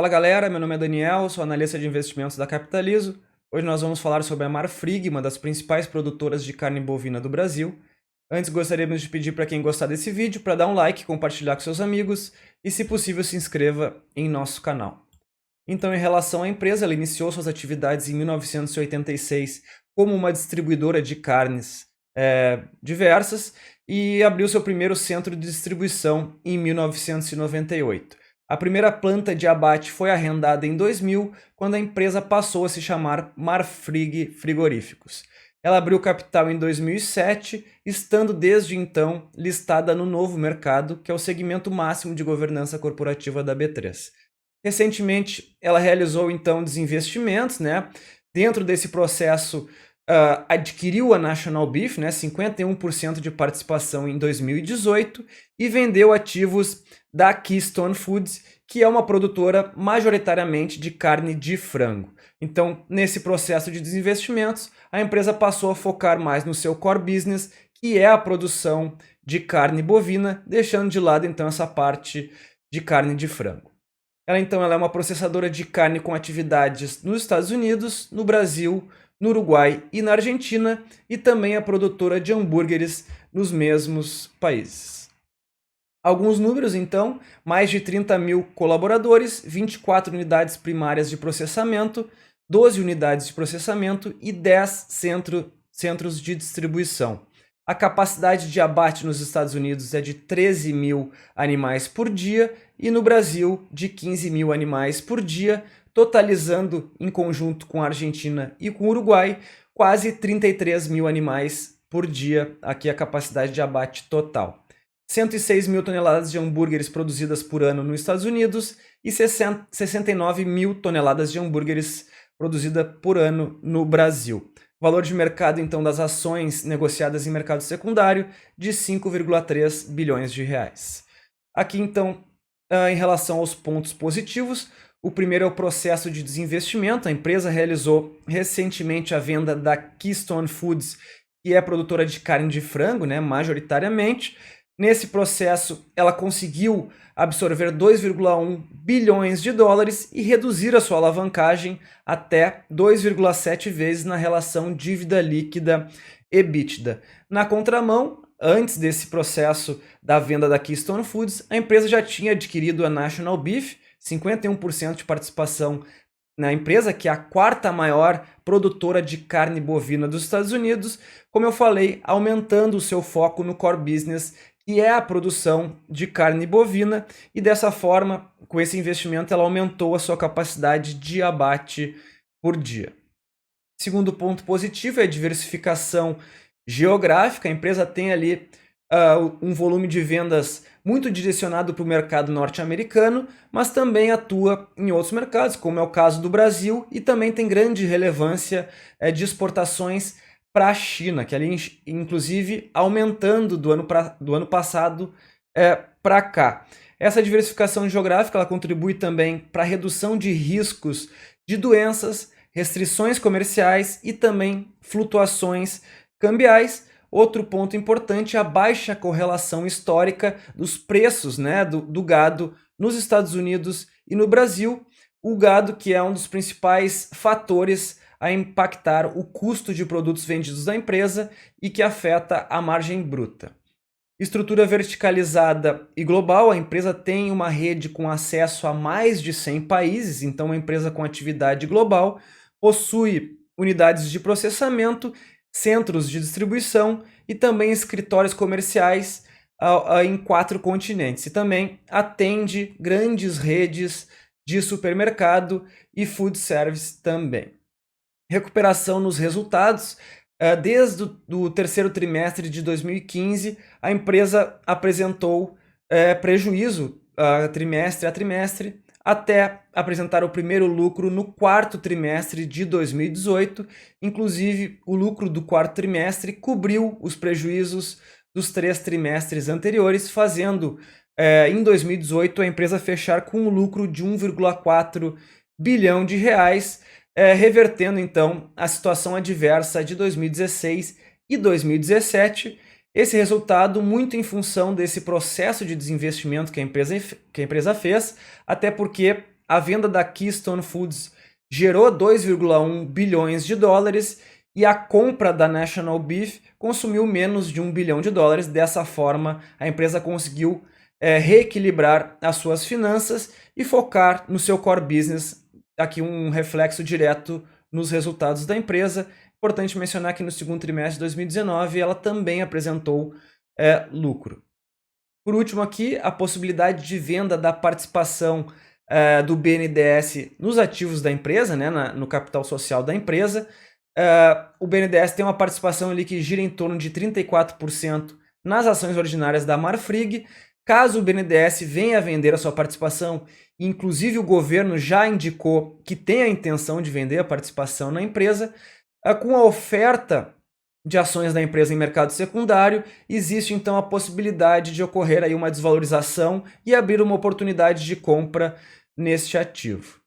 Fala galera, meu nome é Daniel, sou analista de investimentos da Capitalizo. Hoje nós vamos falar sobre a Marfrig, uma das principais produtoras de carne bovina do Brasil. Antes gostaríamos de pedir para quem gostar desse vídeo para dar um like, compartilhar com seus amigos e, se possível, se inscreva em nosso canal. Então, em relação à empresa, ela iniciou suas atividades em 1986 como uma distribuidora de carnes diversas e abriu seu primeiro centro de distribuição em 1998. A primeira planta de abate foi arrendada em 2000, quando a empresa passou a se chamar Marfrig Frigoríficos. Ela abriu capital em 2007, estando desde então listada no Novo Mercado, que é o segmento máximo de governança corporativa da B3. Recentemente, ela realizou então desinvestimentos, Dentro desse processo, adquiriu a National Beef, 51% de participação em 2018, e vendeu ativos da Keystone Foods, que é uma produtora majoritariamente de carne de frango. Então, nesse processo de desinvestimentos, a empresa passou a focar mais no seu core business, que é a produção de carne bovina, deixando de lado então essa parte de carne de frango. Ela é uma processadora de carne com atividades nos Estados Unidos, no Brasil, no Uruguai e na Argentina, e também é produtora de hambúrgueres nos mesmos países. Alguns números, então: mais de 30 mil colaboradores, 24 unidades primárias de processamento, 12 unidades de processamento e 10 centros de distribuição. A capacidade de abate nos Estados Unidos é de 13 mil animais por dia e no Brasil de 15 mil animais por dia, totalizando, em conjunto com a Argentina e com o Uruguai, quase 33 mil animais por dia, aqui a capacidade de abate total. 106 mil toneladas de hambúrgueres produzidas por ano nos Estados Unidos e 69 mil toneladas de hambúrgueres produzidas por ano no Brasil. Valor de mercado, então, das ações negociadas em mercado secundário de 5,3 bilhões de reais. Aqui, então, em relação aos pontos positivos, o primeiro é o processo de desinvestimento. A empresa realizou recentemente a venda da Keystone Foods, que é produtora de carne de frango, majoritariamente. Nesse processo, ela conseguiu absorver 2,1 bilhões de dólares e reduzir a sua alavancagem até 2,7 vezes na relação dívida líquida EBITDA. Na contramão, antes desse processo da venda da Keystone Foods, a empresa já tinha adquirido a National Beef, 51% de participação na empresa, que é a quarta maior produtora de carne bovina dos Estados Unidos, como eu falei, aumentando o seu foco no core business, que é a produção de carne bovina, e dessa forma, com esse investimento, ela aumentou a sua capacidade de abate por dia. Segundo ponto positivo é a diversificação geográfica. A empresa tem ali um volume de vendas muito direcionado para o mercado norte-americano, mas também atua em outros mercados, como é o caso do Brasil, e também tem grande relevância de exportações para a China, que ali, inclusive, aumentando do ano passado para cá. Essa diversificação geográfica ela contribui também para a redução de riscos de doenças, restrições comerciais e também flutuações cambiais. Outro ponto importante é a baixa correlação histórica dos preços do gado nos Estados Unidos e no Brasil. O gado, que é um dos principais fatores a impactar o custo de produtos vendidos da empresa e que afeta a margem bruta. Estrutura verticalizada e global. A empresa tem uma rede com acesso a mais de 100 países, então é uma empresa com atividade global, possui unidades de processamento, centros de distribuição e também escritórios comerciais em 4 continentes. E também atende grandes redes de supermercado e food service também. Recuperação nos resultados. Desde o terceiro trimestre de 2015, a empresa apresentou prejuízo trimestre a trimestre, até apresentar o primeiro lucro no quarto trimestre de 2018. Inclusive, o lucro do quarto trimestre cobriu os prejuízos dos 3 trimestres anteriores, fazendo, em 2018, a empresa fechar com um lucro de 1,4 bilhão de reais, revertendo, então, a situação adversa de 2016 e 2017. Esse resultado muito em função desse processo de desinvestimento que a empresa fez, até porque a venda da Keystone Foods gerou 2,1 bilhões de dólares e a compra da National Beef consumiu menos de 1 bilhão de dólares. Dessa forma, a empresa conseguiu reequilibrar as suas finanças e focar no seu core business. Aqui um reflexo direto nos resultados da empresa. Importante mencionar que no segundo trimestre de 2019 ela também apresentou lucro. Por último aqui, a possibilidade de venda da participação do BNDES nos ativos da empresa, né, no capital social da empresa. O BNDES tem uma participação ali que gira em torno de 34% nas ações ordinárias da Marfrig. Caso o BNDES venha a vender a sua participação, inclusive o governo já indicou que tem a intenção de vender a participação na empresa, com a oferta de ações da empresa em mercado secundário, existe então a possibilidade de ocorrer aí uma desvalorização e abrir uma oportunidade de compra neste ativo.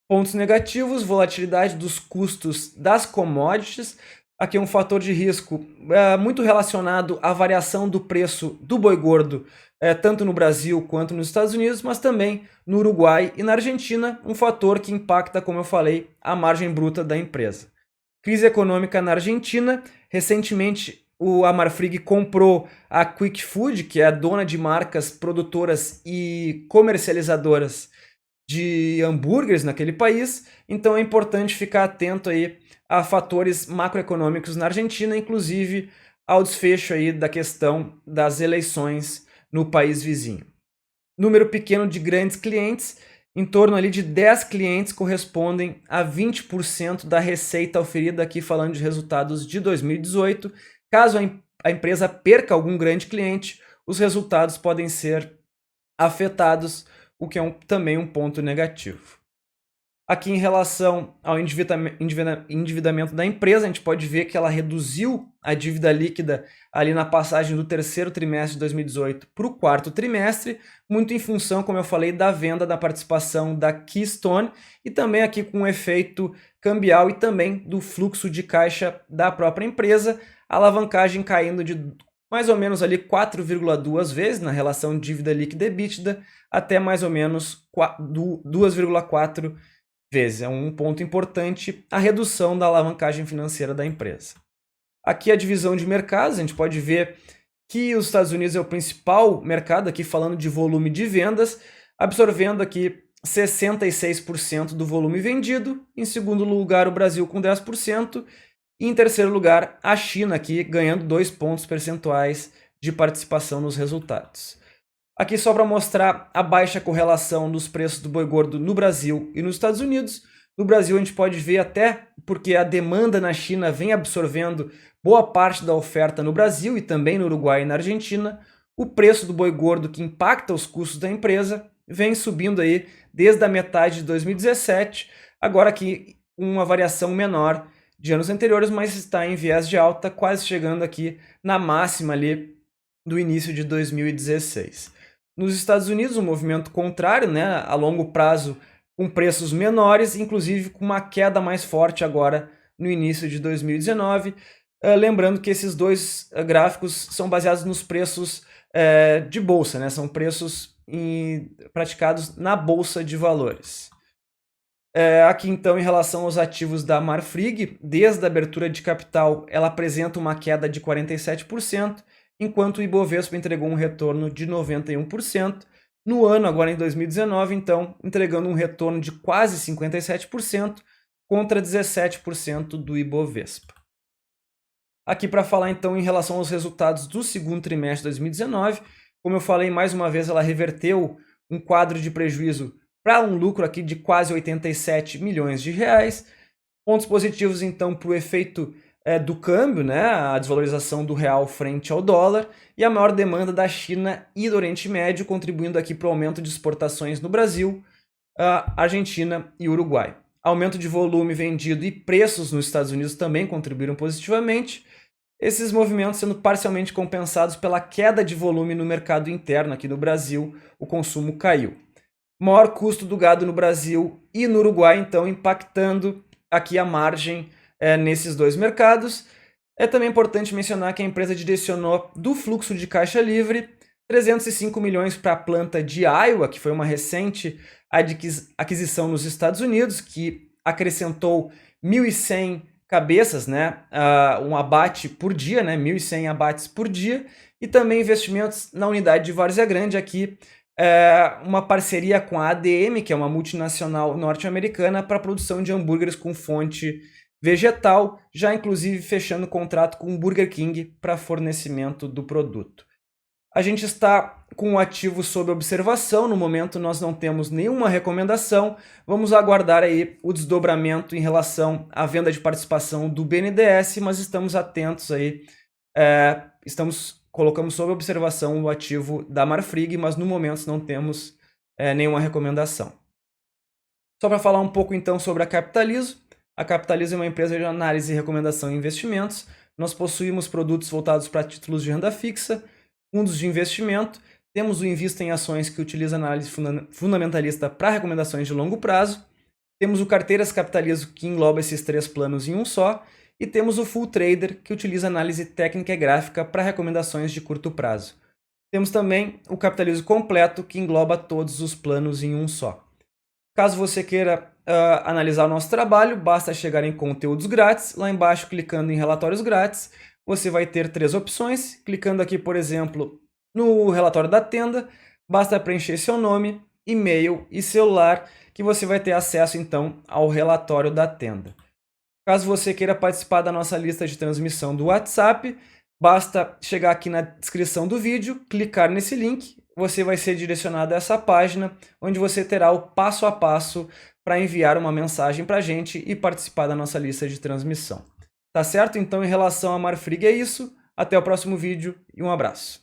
Pontos negativos: volatilidade dos custos das commodities. Aqui é um fator de risco muito relacionado à variação do preço do boi gordo, tanto no Brasil quanto nos Estados Unidos, mas também no Uruguai e na Argentina, um fator que impacta, como eu falei, a margem bruta da empresa. Crise econômica na Argentina. Recentemente, a Marfrig comprou a Quick Food, que é a dona de marcas produtoras e comercializadoras de hambúrgueres naquele país. Então é importante ficar atento aí a fatores macroeconômicos na Argentina, inclusive ao desfecho aí da questão das eleições no país vizinho. Número pequeno de grandes clientes. Em torno ali de 10 clientes correspondem a 20% da receita oferida, aqui falando de resultados de 2018. Caso a empresa perca algum grande cliente, os resultados podem ser afetados, o que é também um ponto negativo. Aqui em relação ao endividamento da empresa, a gente pode ver que ela reduziu a dívida líquida ali na passagem do terceiro trimestre de 2018 para o quarto trimestre, muito em função, como eu falei, da venda da participação da Keystone e também aqui com um efeito cambial e também do fluxo de caixa da própria empresa, a alavancagem caindo de mais ou menos ali 4,2 vezes na relação dívida líquida EBITDA até mais ou menos 2,4 vezes. É um ponto importante, a redução da alavancagem financeira da empresa. Aqui a divisão de mercados, a gente pode ver que os Estados Unidos é o principal mercado, aqui falando de volume de vendas, absorvendo aqui 66% do volume vendido. Em segundo lugar, o Brasil com 10%. E em terceiro lugar, a China aqui ganhando 2 pontos percentuais de participação nos resultados. Aqui só para mostrar a baixa correlação dos preços do boi gordo no Brasil e nos Estados Unidos. No Brasil a gente pode ver até porque a demanda na China vem absorvendo boa parte da oferta no Brasil e também no Uruguai e na Argentina. O preço do boi gordo, que impacta os custos da empresa, vem subindo aí desde a metade de 2017, agora aqui uma variação menor de anos anteriores, mas está em viés de alta, quase chegando aqui na máxima ali do início de 2016. Nos Estados Unidos, um movimento contrário, né, a longo prazo, com preços menores, inclusive com uma queda mais forte agora no início de 2019. Lembrando que esses dois gráficos são baseados nos preços de bolsa, né, são preços praticados na Bolsa de Valores. Aqui então, em relação aos ativos da Marfrig, desde a abertura de capital, ela apresenta uma queda de 47%, enquanto o Ibovespa entregou um retorno de 91%. No ano, agora em 2019, então, entregando um retorno de quase 57% contra 17% do Ibovespa. Aqui para falar então em relação aos resultados do segundo trimestre de 2019, como eu falei, mais uma vez ela reverteu um quadro de prejuízo para um lucro aqui de quase 87 milhões de reais. Pontos positivos então para o efeito do câmbio, né, a desvalorização do real frente ao dólar e a maior demanda da China e do Oriente Médio, contribuindo aqui para o aumento de exportações no Brasil, Argentina e Uruguai. Aumento de volume vendido e preços nos Estados Unidos também contribuíram positivamente. Esses movimentos sendo parcialmente compensados pela queda de volume no mercado interno. Aqui no Brasil, o consumo caiu. Maior custo do gado no Brasil e no Uruguai, então, impactando aqui a margem nesses dois mercados. É também importante mencionar que a empresa direcionou do fluxo de caixa livre 305 milhões para a planta de Iowa, que foi uma recente aquisição nos Estados Unidos, que acrescentou 1.100 cabeças, né, um abate por dia, né, 1.100 abates por dia, e também investimentos na unidade de Várzea Grande, aqui uma parceria com a ADM, que é uma multinacional norte-americana, para a produção de hambúrgueres com fonte vegetal, já inclusive fechando contrato com o Burger King para fornecimento do produto. A gente está com o ativo sob observação, no momento nós não temos nenhuma recomendação, vamos aguardar aí o desdobramento em relação à venda de participação do BNDES, mas estamos atentos aí, colocamos sob observação o ativo da Marfrig, mas no momento não temos nenhuma recomendação. Só para falar um pouco então sobre a Capitalizo. A Capitalizo é uma empresa de análise e recomendação em investimentos. Nós possuímos produtos voltados para títulos de renda fixa, fundos de investimento, temos o Invista em Ações, que utiliza análise fundamentalista para recomendações de longo prazo, temos o Carteiras Capitalizo, que engloba esses 3 planos em um só, e temos o Full Trader, que utiliza análise técnica e gráfica para recomendações de curto prazo. Temos também o Capitalizo Completo, que engloba todos os planos em um só. Caso você queira analisar o nosso trabalho, basta chegar em conteúdos grátis, lá embaixo clicando em relatórios grátis, você vai ter 3 opções, clicando aqui, por exemplo, no relatório da Tenda, basta preencher seu nome, e-mail e celular, que você vai ter acesso então ao relatório da Tenda. Caso você queira participar da nossa lista de transmissão do WhatsApp, basta chegar aqui na descrição do vídeo, clicar nesse link, você vai ser direcionado a essa página, onde você terá o passo a passo para enviar uma mensagem para a gente e participar da nossa lista de transmissão. Tá certo? Então, em relação a Marfrig é isso. Até o próximo vídeo e um abraço.